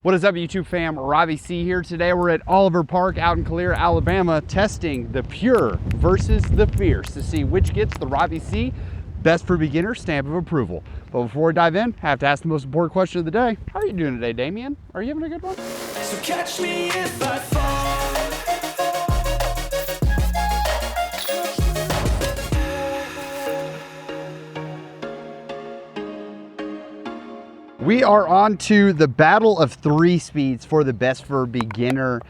What is up, YouTube fam? Robbie C here. Today we're at Oliver Park out in Calera, Alabama, testing the Pure versus the Fierce to see which gets the Robbie C best for beginner stamp of approval. But before we dive in, I have to ask the most important question of the day. How are you doing today, Damien? Are you having a good one? So catch me if I fall. We are on to the battle of 3 speeds for the best for beginner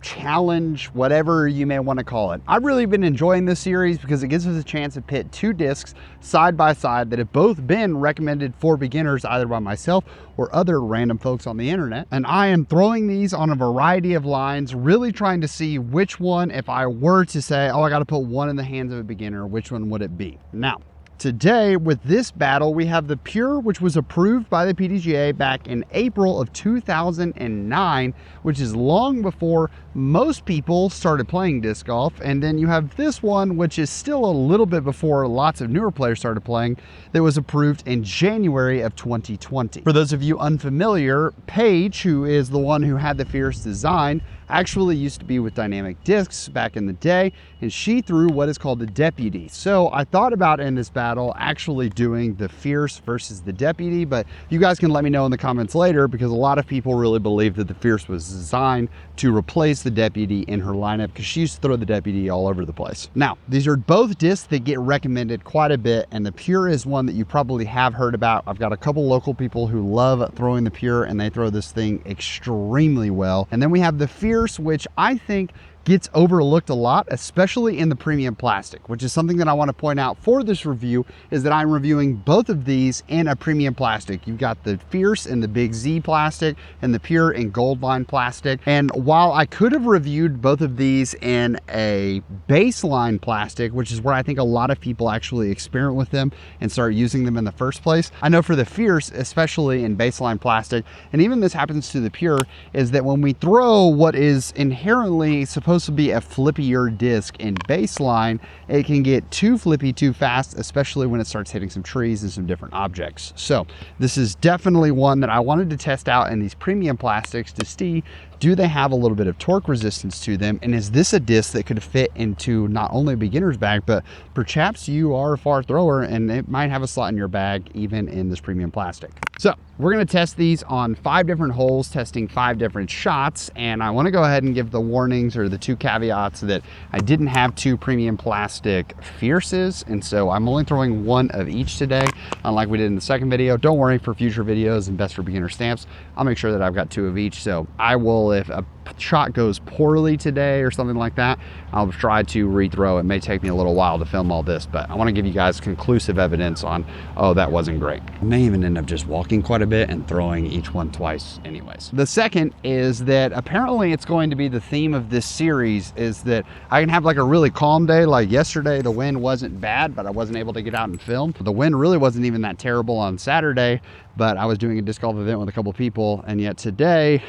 challenge, whatever you may want to call it. I've really been enjoying this series because it gives us a chance to pit 2 discs side by side that have both been recommended for beginners either by myself or other random folks on the internet. And I am throwing these on a variety of lines, really trying to see which one, if I were to say, oh, I got to put one in the hands of a beginner, which one would it be? Now, today, with this battle, we have the Pure, which was approved by the PDGA back in April of 2009, which is long before most people started playing disc golf. And then you have this one, which is still a little bit before lots of newer players started playing, that was approved in January of 2020. For those of you unfamiliar, Paige, who is the one who had the Fierce design, actually used to be with Dynamic Discs back in the day, and she threw what is called the Deputy. So I thought about in this battle actually doing the Fierce versus the Deputy, but you guys can let me know in the comments later, because a lot of people really believe that the Fierce was designed to replace the Deputy in her lineup, because she used to throw the Deputy all over the place. Now, these are both discs that get recommended quite a bit, and the Pure is one that you probably have heard about. I've got a couple local people who love throwing the Pure, and they throw this thing extremely well. And then we have the Fierce, which I think gets overlooked a lot, especially in the premium plastic, which is something that I want to point out for this review, is that I'm reviewing both of these in a premium plastic. You've got the Fierce in the Big Z plastic and the Pure in Gold Line plastic. And while I could have reviewed both of these in a baseline plastic, which is where I think a lot of people actually experiment with them and start using them in the first place, I know for the Fierce, especially in baseline plastic, and even this happens to the Pure, is that when we throw what is inherently supposed to be a flippier disc in baseline, it can get too flippy too fast, especially when it starts hitting some trees and some different objects. So this is definitely one that I wanted to test out in these premium plastics to see, do they have a little bit of torque resistance to them? And is this a disc that could fit into not only a beginner's bag, but perhaps you are a far thrower and it might have a slot in your bag even in this premium plastic. So we're gonna test these on 5 different holes, testing 5 different shots. And I wanna go ahead and give the warnings or the 2 caveats that I didn't have 2 premium plastic Fierces. And so I'm only throwing 1 of each today, unlike we did in the second video. Don't worry, for future videos and best for beginner stamps, I'll make sure that I've got 2 of each. So I will, if a shot goes poorly today or something like that, I'll try to rethrow. It may take me a little while to film all this, but I want to give you guys conclusive evidence on, oh, that wasn't great. I may even end up just walking quite a bit and throwing each one twice anyways. The second is that apparently it's going to be the theme of this series, is that I can have like a really calm day. Like yesterday, the wind wasn't bad, but I wasn't able to get out and film. The wind really wasn't even that terrible on Saturday, but I was doing a disc golf event with a couple people, and yet today,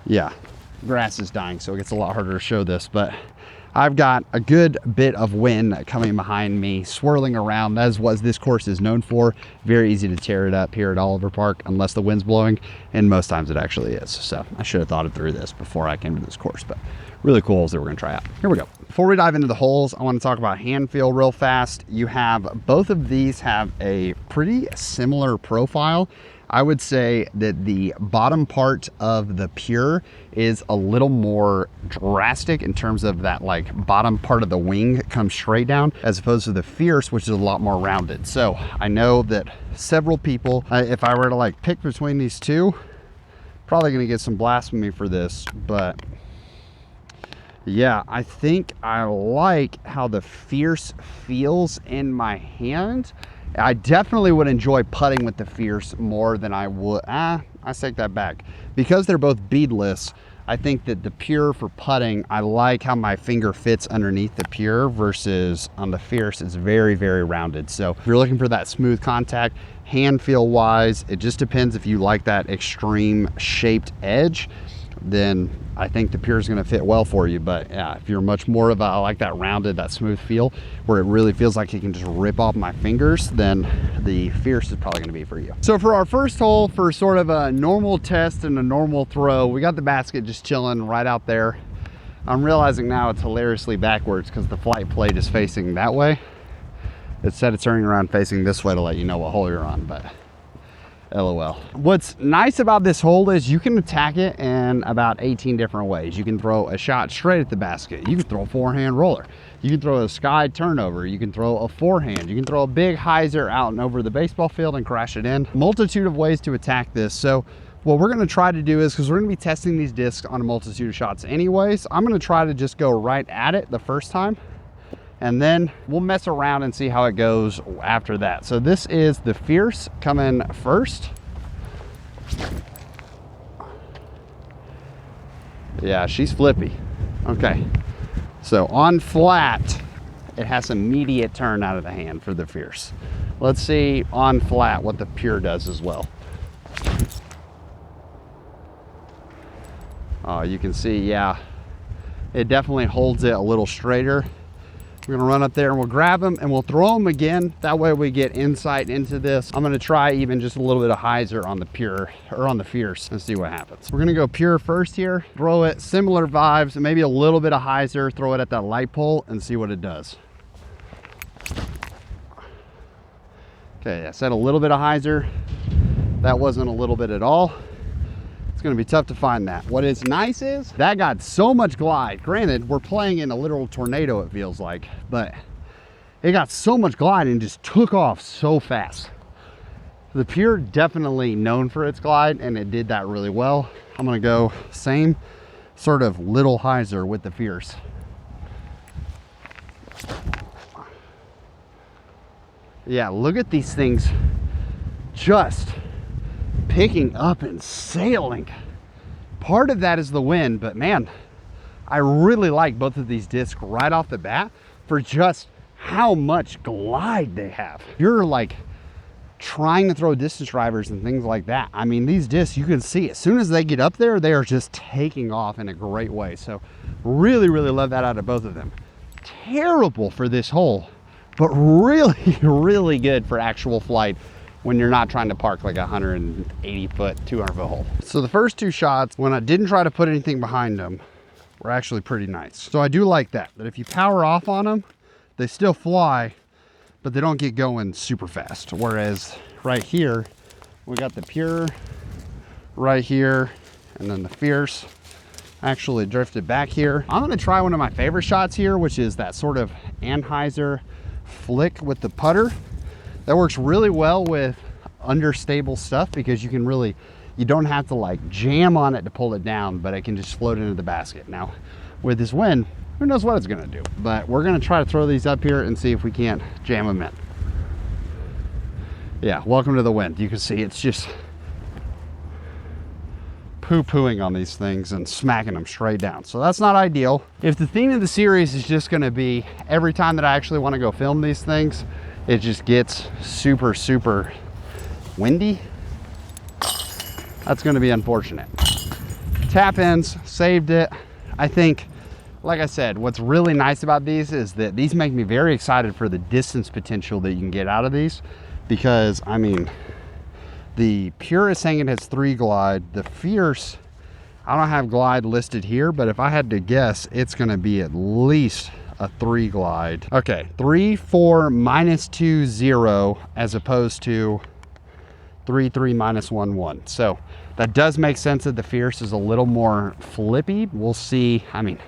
yeah, grass is dying, so it gets a lot harder to show this, but I've got a good bit of wind coming behind me, swirling around. That is what this course is known for. Very easy to tear it up here at Oliver Park unless the wind's blowing, and most times it actually is. So I should have thought it through this before I came to this course, but really cool holes that we're gonna try out. Here we go. Before we dive into the holes, I want to talk about hand feel real fast. You have, both of these have a pretty similar profile. I would say that the bottom part of the Pure is a little more drastic in terms of that, like bottom part of the wing comes straight down, as opposed to the Fierce, which is a lot more rounded. So I know that several people, if I were to like pick between these two, probably gonna get some blasphemy for this, but yeah, I think I like how the Fierce feels in my hand. I definitely would enjoy putting with the Fierce more than I would, I take that back. Because they're both beadless, I think that the Pure for putting, I like how my finger fits underneath the Pure versus on the Fierce, it's very, very rounded. So if you're looking for that smooth contact, hand feel wise, it just depends if you like that extreme shaped edge. then I think the Pure is going to fit well for you. But yeah, if you're much more of a, I like that rounded, that smooth feel where it really feels like it can just rip off my fingers, then the Fierce is probably going to be for you. So for our first hole, for sort of a normal test and a normal throw, we got the basket just chilling right out there. I'm realizing now it's hilariously backwards because the flight plate is facing that way. Instead of turning around facing this way to let you know what hole you're on, but LOL. What's nice about this hole is you can attack it in about 18 different ways. You can throw a shot straight at the basket. You can throw a forehand roller. You can throw a sky turnover. You can throw a forehand. You can throw a big hyzer out and over the baseball field and crash it in. Multitude of ways to attack this. So what we're going to try to do is, because we're going to be testing these discs on a multitude of shots anyways, I'm going to try to just go right at it the first time, and then we'll mess around and see how it goes after that. So this is the Fierce coming first. Yeah, she's flippy. Okay, so on flat, it has immediate turn out of the hand for the Fierce. Let's see on flat what the Pure does as well. You can see, yeah, it definitely holds it a little straighter. We're gonna run up there and we'll grab them and we'll throw them again. That way we get insight into this. I'm gonna try even just a little bit of hyzer on the Pure, or on the Fierce, and see what happens. We're gonna go Pure first here, throw it, similar vibes, and maybe a little bit of hyzer, throw it at that light pole and see what it does. Okay, I said a little bit of hyzer. That wasn't a little bit at all. It's going to be tough to find that. What is nice is that got so much glide. Granted, we're playing in a literal tornado, it feels like, but it got so much glide and just took off so fast. The Pure definitely known for its glide, and it did that really well. I'm going to go same sort of little hyzer with the Fierce. Yeah, look at these things just picking up and sailing. Part of that is the wind, but man, I really like both of these discs right off the bat for just how much glide they have. You're like trying to throw distance drivers and things like that. I mean, these discs, you can see as soon as they get up there, they are just taking off in a great way. So really, really love that out of both of them. Terrible for this hole, but really, really good for actual flight when you're not trying to park like a 180 foot, 200 foot hole. So the first two shots, when I didn't try to put anything behind them, were actually pretty nice. So I do like that if you power off on them, they still fly, but they don't get going super fast. Whereas right here, we got the Pure right here, and then the Fierce actually drifted back here. I'm gonna try one of my favorite shots here, which is that sort of Anhyzer flick with the putter. That works really well with understable stuff because you can really, you don't have to like jam on it to pull it down, but it can just float into the basket. Now with this wind, who knows what it's gonna do, but we're gonna try to throw these up here and see if we can't jam them in. Yeah, welcome to the wind. You can see it's just poo-pooing on these things and smacking them straight down. So that's not ideal. If the theme of the series is just gonna be every time that I actually wanna go film these things, it just gets super, super windy, that's gonna be unfortunate. Tap ins, saved it. I think, like I said, what's really nice about these is that these make me very excited for the distance potential that you can get out of these, because I mean, the Pure is saying it has 3 glide. The Fierce, I don't have glide listed here, but if I had to guess, it's gonna be at least a 3 glide. Okay, 3, 4, -2, 0, as opposed to 3, 3, -1, 1. So that does make sense that the Fierce is a little more flippy. We'll see. I mean,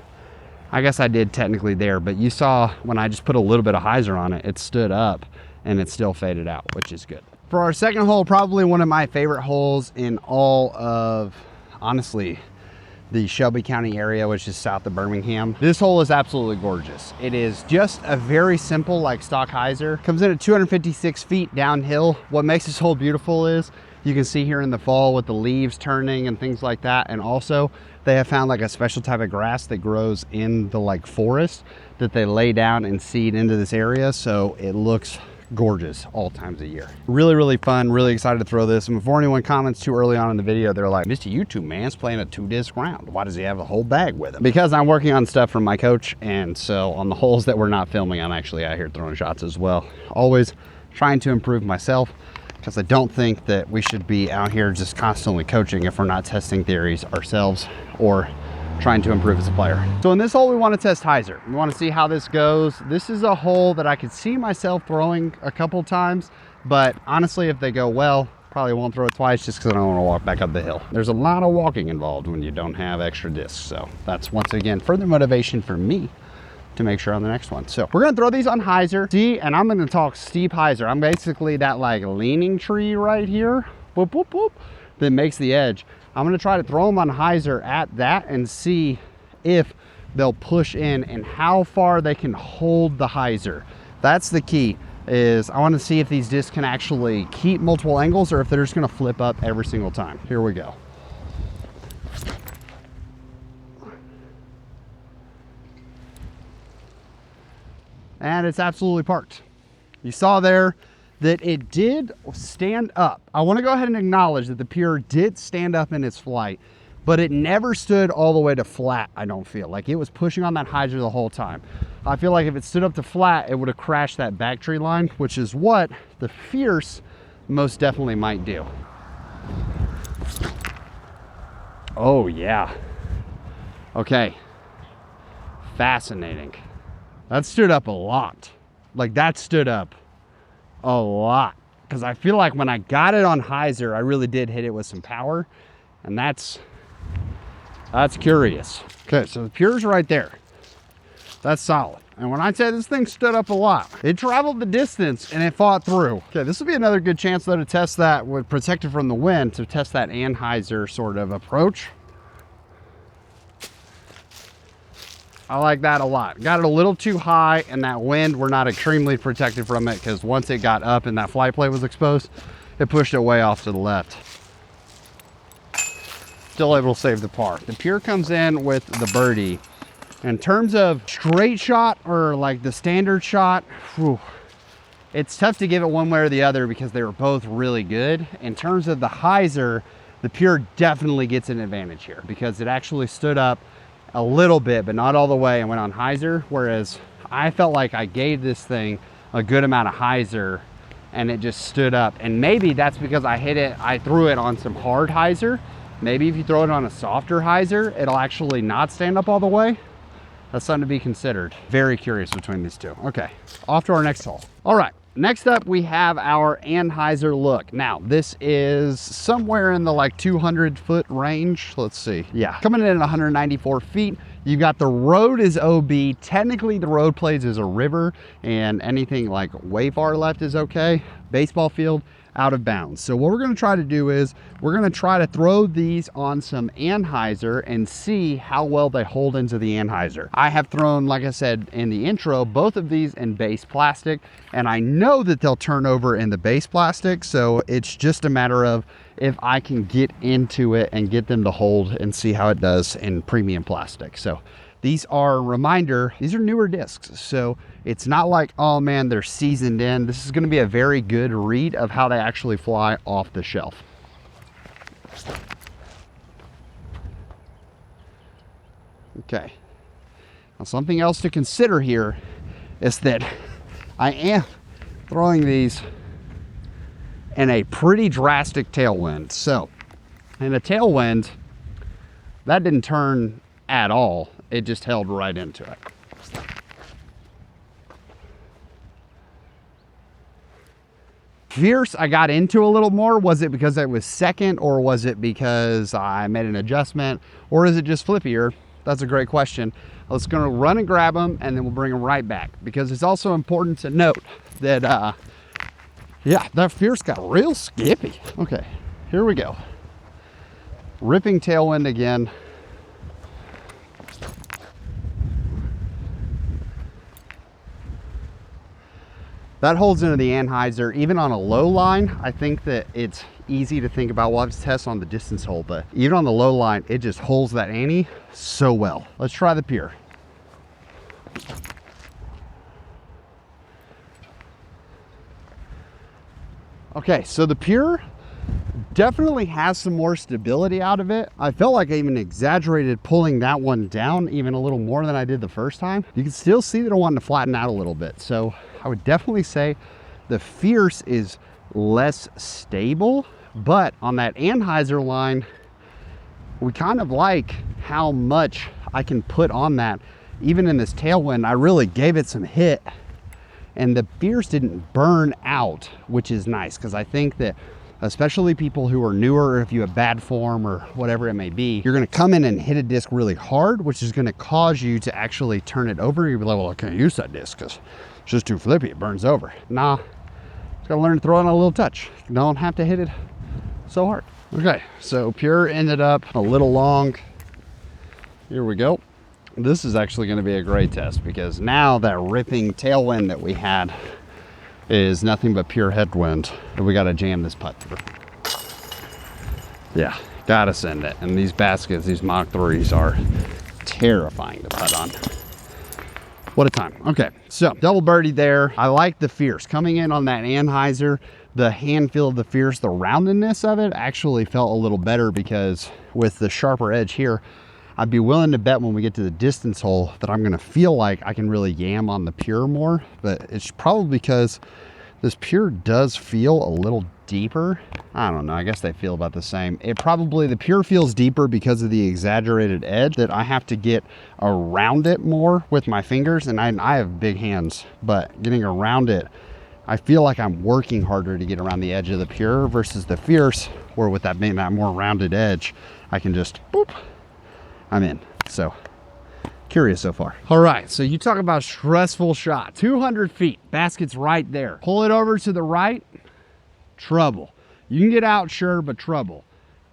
I guess I did technically there, but you saw when I just put a little bit of hyzer on it, it stood up and it still faded out, which is good. For our second hole, probably one of my favorite holes in all of, honestly, the Shelby County area, which is south of Birmingham. This hole is absolutely gorgeous. It is just a very simple, like stock hyzer. Comes in at 256 feet downhill. What makes this hole beautiful is you can see here in the fall with the leaves turning and things like that. And also they have found like a special type of grass that grows in the like forest that they lay down and seed into this area. So it looks gorgeous all times of year. Really, really fun, really excited to throw this. And before anyone comments too early on in the video, they're like, Mr. YouTube man's playing a 2-disc round. Why does he have a whole bag with him? Because I'm working on stuff from my coach, and so on the holes that we're not filming, I'm actually out here throwing shots as well. Always trying to improve myself, because I don't think that we should be out here just constantly coaching if we're not testing theories ourselves or trying to improve as a player. So in this hole, we want to test Hyzer. We want to see how this goes. This is a hole that I could see myself throwing a couple times, but honestly, if they go well, probably won't throw it twice just because I don't want to walk back up the hill. There's a lot of walking involved when you don't have extra discs. So that's, once again, further motivation for me to make sure on the next one. So we're gonna throw these on Hyzer. See, and I'm gonna talk steep Hyzer. I'm basically that like leaning tree right here, whoop, whoop, whoop, that makes the edge. I'm gonna try to throw them on Hyzer at that and see if they'll push in and how far they can hold the Hyzer. That's the key, is I wanna see if these discs can actually keep multiple angles or if they're just gonna flip up every single time. Here we go. And it's absolutely parked. You saw there that it did stand up. I want to go ahead and acknowledge that the Pure did stand up in its flight, but it never stood all the way to flat, I don't feel. Like it was pushing on that Hyzer the whole time. I feel like if it stood up to flat, it would have crashed that back tree line, which is what the Fierce most definitely might do. Oh yeah. Okay. Fascinating. That stood up a lot. Like that stood up a lot. Because I feel like when I got it on Hyzer, I really did hit it with some power. And that's curious. Okay, so the Pure's right there. That's solid. And when I say this thing stood up a lot, it traveled the distance and it fought through. Okay, this will be another good chance though to test that with protected from the wind, to test that Anhyzer sort of approach. I like that a lot. Got it a little too high, and that wind, we're not extremely protected from it, because once it got up and that flight plate was exposed, it pushed it way off to the left. Still able to save the par. The Pure comes in with the birdie. In terms of straight shot or like the standard shot, whew, it's tough to give it one way or the other because they were both really good. In terms of the Hyzer, the Pure definitely gets an advantage here because it actually stood up a little bit, but not all the way, and went on Hyzer, whereas I felt like I gave this thing a good amount of Hyzer and it just stood up. And maybe that's because I threw it on some hard Hyzer. Maybe if you throw it on a softer Hyzer, it'll actually not stand up all the way. That's something to be considered. Very curious between these two. Okay, off to our next hole. All right, next up we have our Anhyzer look. Now, this is somewhere in the like 200-foot range. Let's see. Yeah, coming in at 194 feet. You've got the road is OB. Technically, the road plays as a river, and anything like way far left is okay. Baseball field, out of bounds. So what we're going to try to do is we're going to try to throw these on some Anhyzer and see how well they hold into the Anhyzer. I have thrown, like I said in the intro, both of these in base plastic, and I know that they'll turn over in the base plastic, so it's just a matter of if I can get into it and get them to hold and see how it does in premium plastic. So these are, reminder, these are newer discs, so it's not like, oh man, they're seasoned in. This is going to be a very good read of how they actually fly off the shelf. Okay, now something else to consider here is that I am throwing these in a pretty drastic tailwind. So in a tailwind, that didn't turn at all. It just held right into it. Fierce, I got into a little more. Was it because it was second, or was it because I made an adjustment, or is it just flippier? That's a great question. Let's go run and grab them, and then we'll bring them right back, because it's also important to note that, yeah, that Fierce got real skippy. Okay, here we go. Ripping tailwind again. That holds into the Anhyzer. Even on a low line, I think that it's easy to think about. We'll have to test on the distance hole, but even on the low line, it just holds that Annie so well. Let's try the Pure. Okay, so the Pure definitely has some more stability out of it. I felt like I even exaggerated pulling that one down even a little more than I did the first time. You can still see that I wanted to flatten out a little bit. So I would definitely say the Fierce is less stable, but on that Anhyzer line, we kind of like how much I can put on that. Even in this tailwind, I really gave it some hit, and the Fierce didn't burn out, which is nice, because I think that especially people who are newer, or if you have bad form or whatever it may be, you're gonna come in and hit a disc really hard, which is gonna cause you to actually turn it over. You'll be like, well, I can't use that disc because it's just too flippy, it burns over. Nah, just gotta learn to throw it on a little touch. You don't have to hit it so hard. Okay, so Pure ended up a little long. Here we go. This is actually gonna be a great test, because now that ripping tailwind that we had is nothing but pure headwind, and we gotta jam this putt through. Yeah, gotta send it. And these baskets, these Mach 3s are terrifying to putt on. What a time. Okay, so double birdie there. I like the Fierce. Coming in on that Anhyzer, the hand feel of the Fierce, the roundedness of it actually felt a little better, because with the sharper edge here, I'd be willing to bet when we get to the distance hole that I'm gonna feel like I can really yam on the Pure more, but it's probably because this Pure does feel a little deeper. I don't know, I guess they feel about the same. The Pure feels deeper because of the exaggerated edge, that I have to get around it more with my fingers, and I have big hands, but getting around it, I feel like I'm working harder to get around the edge of the Pure versus the Fierce, where with that being that more rounded edge, I can just boop, I'm in. So curious so far. All right, so you talk about stressful shot. 200 feet, basket's right there. Pull it over to the right, trouble. You can get out, sure, but trouble.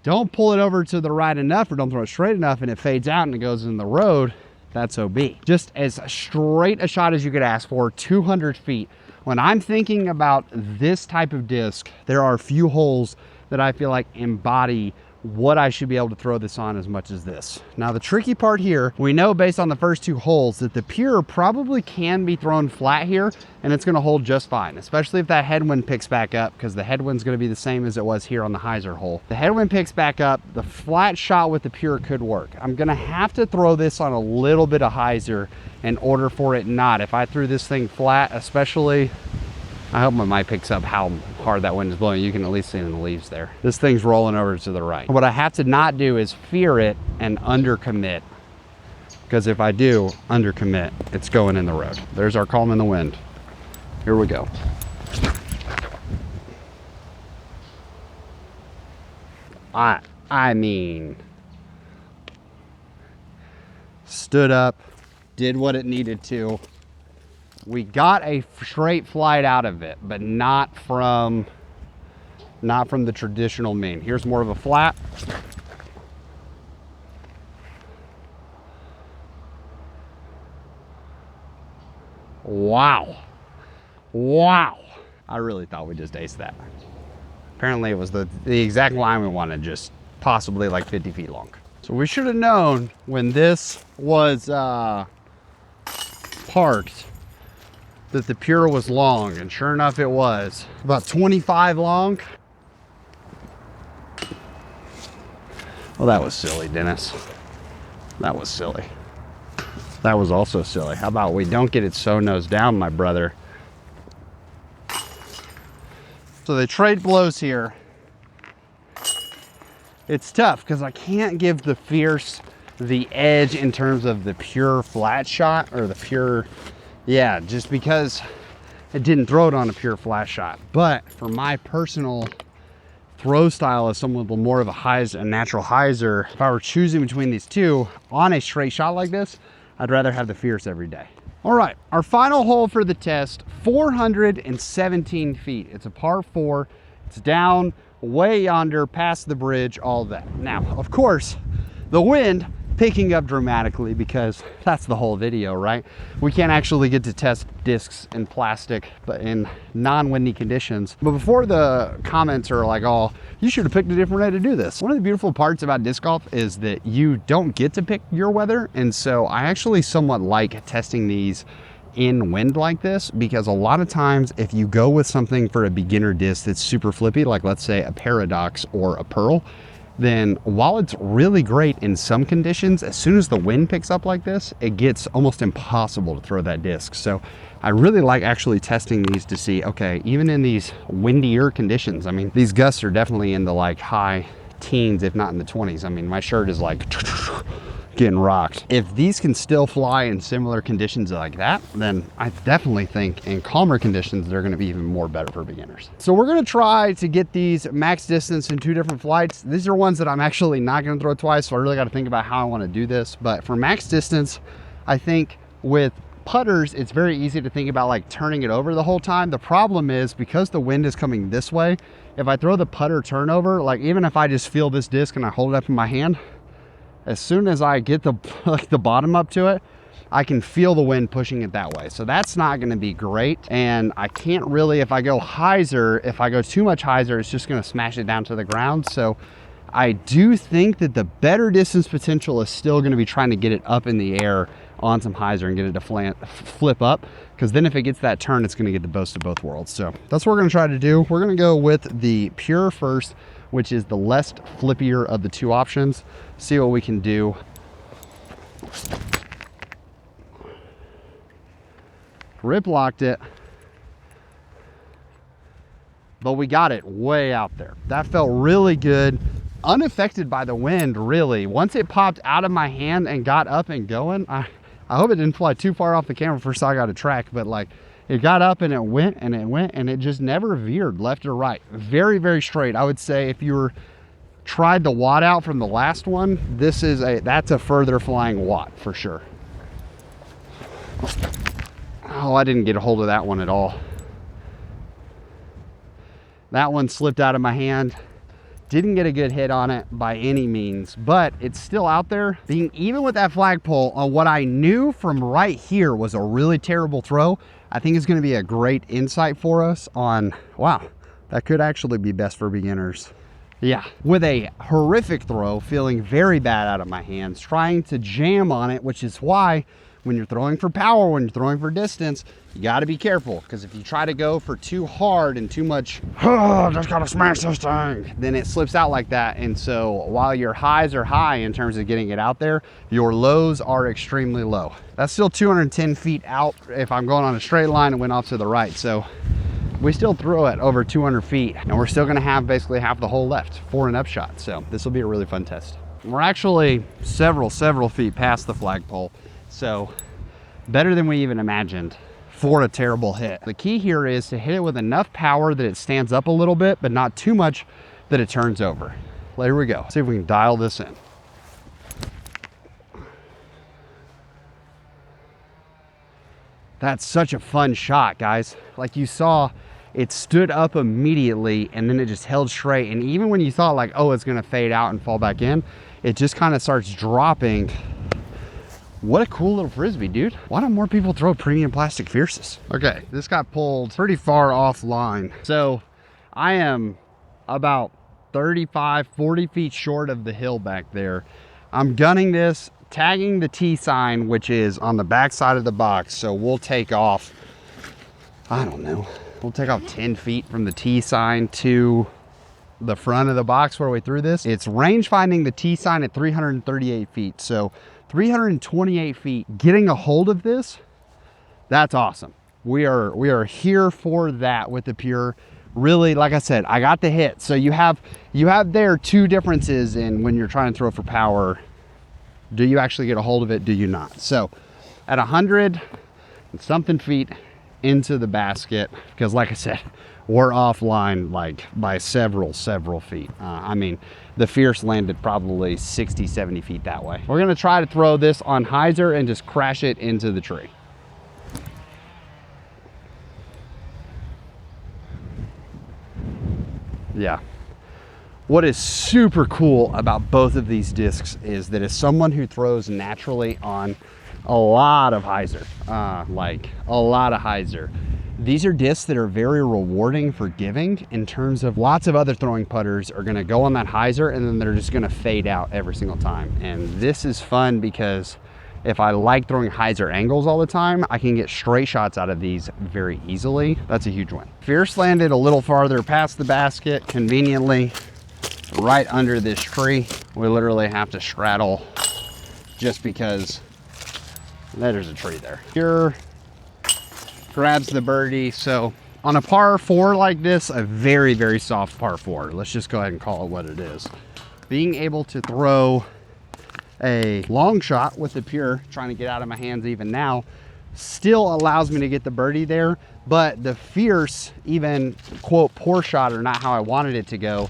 Don't pull it over to the right enough, or don't throw it straight enough and it fades out and it goes in the road. That's OB. Just as straight a shot as you could ask for, 200 feet. When I'm thinking about this type of disc, there are a few holes that I feel like embody what I should be able to throw this on as much as this. Now the tricky part here, we know based on the first two holes that the Pure probably can be thrown flat here, and it's gonna hold just fine, especially if that headwind picks back up, because the headwind's gonna be the same as it was here on the Hyzer hole. The headwind picks back up, the flat shot with the Pure could work. I'm gonna have to throw this on a little bit of Hyzer in order for it not. If I threw this thing flat, especially, I hope my mic picks up how hard that wind is blowing. You can at least see it in the leaves there. This thing's rolling over to the right. What I have to not do is fear it and undercommit, because if I do undercommit, it's going in the road. There's our calm in the wind. Here we go. I mean, stood up, did what it needed to. We got a straight flight out of it, but not from the traditional mean. Here's more of a flat. Wow. Wow. I really thought we just aced that. Apparently it was the exact line we wanted, just possibly like 50 feet long. So we should have known when this was parked that the Pure was long, and sure enough it was. About 25 long. Well, that was silly, Dennis. That was silly. That was also silly. How about we don't get it so nose down, my brother? So they trade blows here. It's tough because I can't give the Fierce the edge in terms of the Pure flat shot, or the Pure, yeah, just because it didn't throw it on a Pure flat shot. But for my personal throw style as someone with more of a natural Hyzer, if I were choosing between these two on a straight shot like this, I'd rather have the Fierce every day. All right, our final hole for the test, 417 feet. It's a par 4. It's down way yonder, past the bridge, all that. Now, of course, the wind picking up dramatically, because that's the whole video, right? We can't actually get to test discs in plastic, but in non-windy conditions. But before the comments are like, oh, you should have picked a different way to do this. One of the beautiful parts about disc golf is that you don't get to pick your weather. And so I actually somewhat like testing these in wind like this, because a lot of times if you go with something for a beginner disc that's super flippy, like let's say a Paradox or a Pearl, then while it's really great in some conditions, as soon as the wind picks up like this, it gets almost impossible to throw that disc. So I really like actually testing these to see, okay, even in these windier conditions, I mean, these gusts are definitely in the like high teens, if not in the 20s. I mean, my shirt is like getting rocked. If these can still fly in similar conditions like that, then I definitely think in calmer conditions, they're gonna be even more better for beginners. So we're gonna try to get these max distance in 2 different flights. These are ones that I'm actually not gonna throw twice, so I really gotta think about how I wanna do this. But for max distance, I think with putters, it's very easy to think about like turning it over the whole time. The problem is because the wind is coming this way, if I throw the putter turnover, like even if I just feel this disc and I hold it up in my hand, as soon as I get the bottom up to it, I can feel the wind pushing it that way. So that's not gonna be great. And I can't really, if I go Hyzer, if I go too much Hyzer, it's just gonna smash it down to the ground. So I do think that the better distance potential is still gonna be trying to get it up in the air on some Hyzer and get it to flip up, because then if it gets that turn, it's gonna get the best of both worlds. So that's what we're gonna try to do. We're gonna go with the Pure first, which is the less flippier of the 2 options. See what we can do. Rip locked it, but we got it way out there. That felt really good, unaffected by the wind, really. Once it popped out of my hand and got up and going, I hope it didn't fly too far off the camera first I got a track, but like it got up and it went and it went and it just never veered left or right. Very, very straight. I would say if you tried the watt out from the last one, that's a further flying watt for sure. Oh, I didn't get a hold of that one at all. That one slipped out of my hand. Didn't get a good hit on it by any means, but it's still out there. Being even with that flagpole on what I knew from right here was a really terrible throw, I think it's gonna be a great insight for us on, wow, that could actually be best for beginners. Yeah, with a horrific throw, feeling very bad out of my hands, trying to jam on it, which is why when you're throwing for power, when you're throwing for distance, you gotta be careful, because if you try to go for too hard and too much, oh, just gotta smash this thing, then it slips out like that. And so while your highs are high in terms of getting it out there, your lows are extremely low. That's still 210 feet out if I'm going on a straight line and went off to the right. So we still throw it over 200 feet and we're still gonna have basically half the hole left for an upshot. So this will be a really fun test. We're actually several feet past the flagpole. So better than we even imagined for a terrible hit. The key here is to hit it with enough power that it stands up a little bit, but not too much that it turns over. There we go. See if we can dial this in. That's such a fun shot, guys. Like you saw, it stood up immediately and then it just held straight. And even when you thought like, oh, it's gonna fade out and fall back in, it just kind of starts dropping. What a cool little Frisbee, dude. Why don't more people throw premium plastic Fierces? Okay, this got pulled pretty far offline. So I am about 35, 40 feet short of the hill back there. I'm gunning this, tagging the T sign, which is on the back side of the box. So we'll take off, I don't know, we'll take off 10 feet from the T sign to the front of the box where we threw this. It's range finding the T sign at 338 feet. So 328 feet, getting a hold of this, that's awesome. We are here for that with the Pure. Really, like I said, I got the hit. So you have there 2 differences in when you're trying to throw for power. Do you actually get a hold of it? Do you not? So at 100 and something feet into the basket, because like I said, we're offline like by several feet. I mean, the Fierce landed probably 60, 70 feet that way. We're gonna try to throw this on Hyzer and just crash it into the tree. Yeah. What is super cool about both of these discs is that as someone who throws naturally on a lot of Hyzer, like a lot of Hyzer, these are discs that are very rewarding for giving in terms of lots of other throwing putters are gonna go on that Hyzer and then they're just gonna fade out every single time. And this is fun because if I like throwing Hyzer angles all the time, I can get straight shots out of these very easily. That's a huge win. Fierce landed a little farther past the basket, conveniently right under this tree. We literally have to straddle just because there's a tree there. Pure grabs the birdie. So on a par 4 like this, a very, very soft par 4, let's just go ahead and call it what it is. Being able to throw a long shot with the pure, trying to get out of my hands even now, still allows me to get the birdie there. But the Fierce, even quote poor shot or not how I wanted it to go,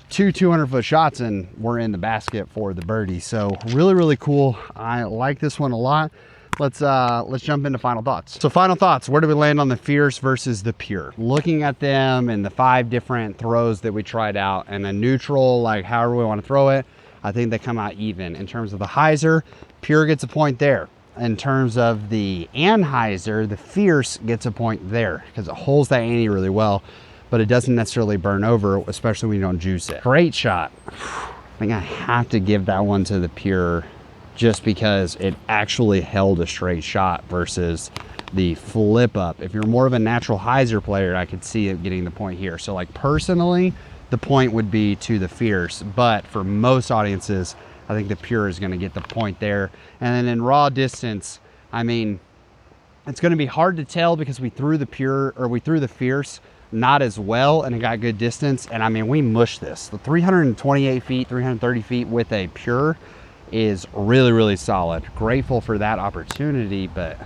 200-foot shots and we're in the basket for the birdie. So really, really cool. I like this one a lot. Let's jump into final thoughts. So final thoughts, where do we land on the Fierce versus the pure? Looking at them and the 5 different throws that we tried out and a neutral, like however we want to throw it, I think they come out even. In terms of the Hyzer, pure gets a point there. In terms of the Anhyzer, the Fierce gets a point there because it holds that ante really well, but it doesn't necessarily burn over, especially when you don't juice it. Great shot. I think I have to give that one to the pure just because it actually held a straight shot versus the flip up. If you're more of a natural Hyzer player, I could see it getting the point here. So like personally, the point would be to the Fierce, but for most audiences, I think the pure is gonna get the point there. And then in raw distance, I mean, it's gonna be hard to tell because we threw the pure, or we threw the Fierce not as well and it got good distance. And I mean, we mushed this. The 328 feet, 330 feet with a pure is really, really solid. Grateful for that opportunity, but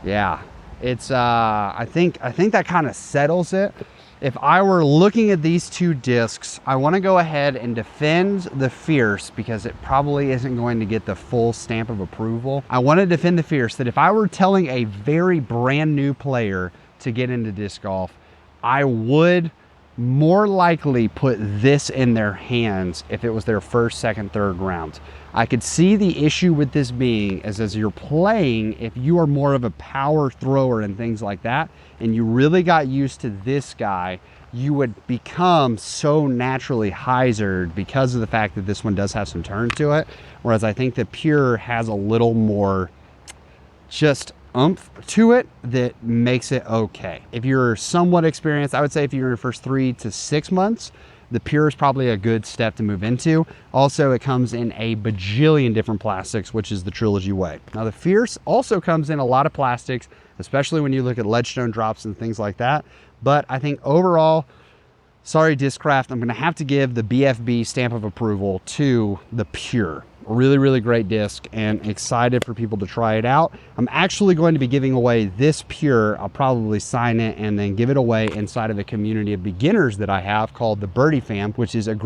yeah, it's I think that kind of settles it. If I were looking at these 2 discs, I want to go ahead and defend the Fierce because it probably isn't going to get the full stamp of approval. I want to defend the Fierce, that if I were telling a very brand new player to get into disc golf, I would more likely put this in their hands if it was their first, second, third round. I could see the issue with this being as you're playing, if you are more of a power thrower and things like that, and you really got used to this guy, you would become so naturally Hyzered because of the fact that this one does have some turn to it. Whereas I think the pure has a little more just oomph to it that makes it okay. If you're somewhat experienced, I would say if you're in your first 3 to 6 months, the pure is probably a good step to move into. Also, it comes in a bajillion different plastics, which is the Trilogy way. Now the Fierce also comes in a lot of plastics, especially when you look at ledgestone drops and things like that. But I think overall, sorry Discraft, I'm gonna have to give the BFB stamp of approval to the pure. Really, really great disc and excited for people to try it out. I'm actually going to be giving away this pure. I'll probably sign it and then give it away inside of a community of beginners that I have called the Birdie Fam, which is a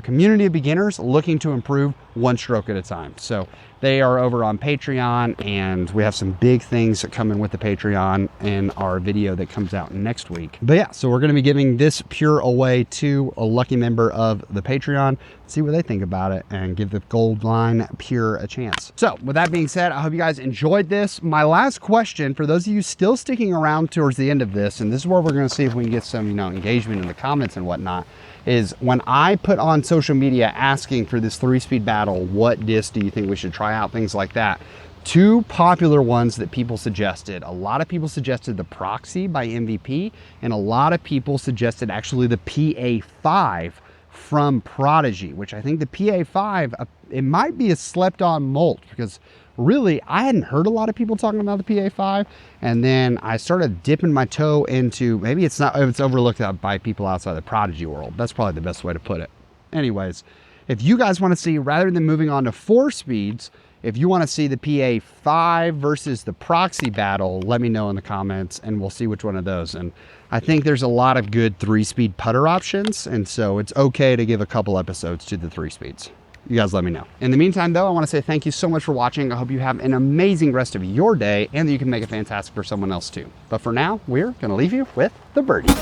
community of beginners looking to improve 1 stroke at a time. So they are over on Patreon, and we have some big things coming with the Patreon in our video that comes out next week. But yeah, so we're going to be giving this pure away to a lucky member of the Patreon. See what they think about it and give the gold line pure a chance. So with that being said, I hope you guys enjoyed this. My last question for those of you still sticking around towards the end of this, and this is where we're going to see if we can get some, engagement in the comments and whatnot, is when I put on social media asking for this 3-speed battle, what disc do you think we should try out, things like that. 2 popular ones that people suggested. A lot of people suggested the Proxy by MVP, and a lot of people suggested actually the PA5 from Prodigy, which I think the PA5, it might be a slept on molt because really I hadn't heard a lot of people talking about the PA5, and then I started dipping my toe into, maybe it's overlooked by people outside the Prodigy world. That's probably the best way to put it. Anyways, if you guys want to see, rather than moving on to 4 speeds, if you want to see the PA5 versus the Proxy battle, let me know in the comments and we'll see which one of those. And I think there's a lot of good 3-speed putter options, and so it's okay to give a couple episodes to the 3 speeds. You guys let me know. In the meantime though, I want to say thank you so much for watching. I hope you have an amazing rest of your day and that you can make it fantastic for someone else too. But for now, we're going to leave you with the birdie.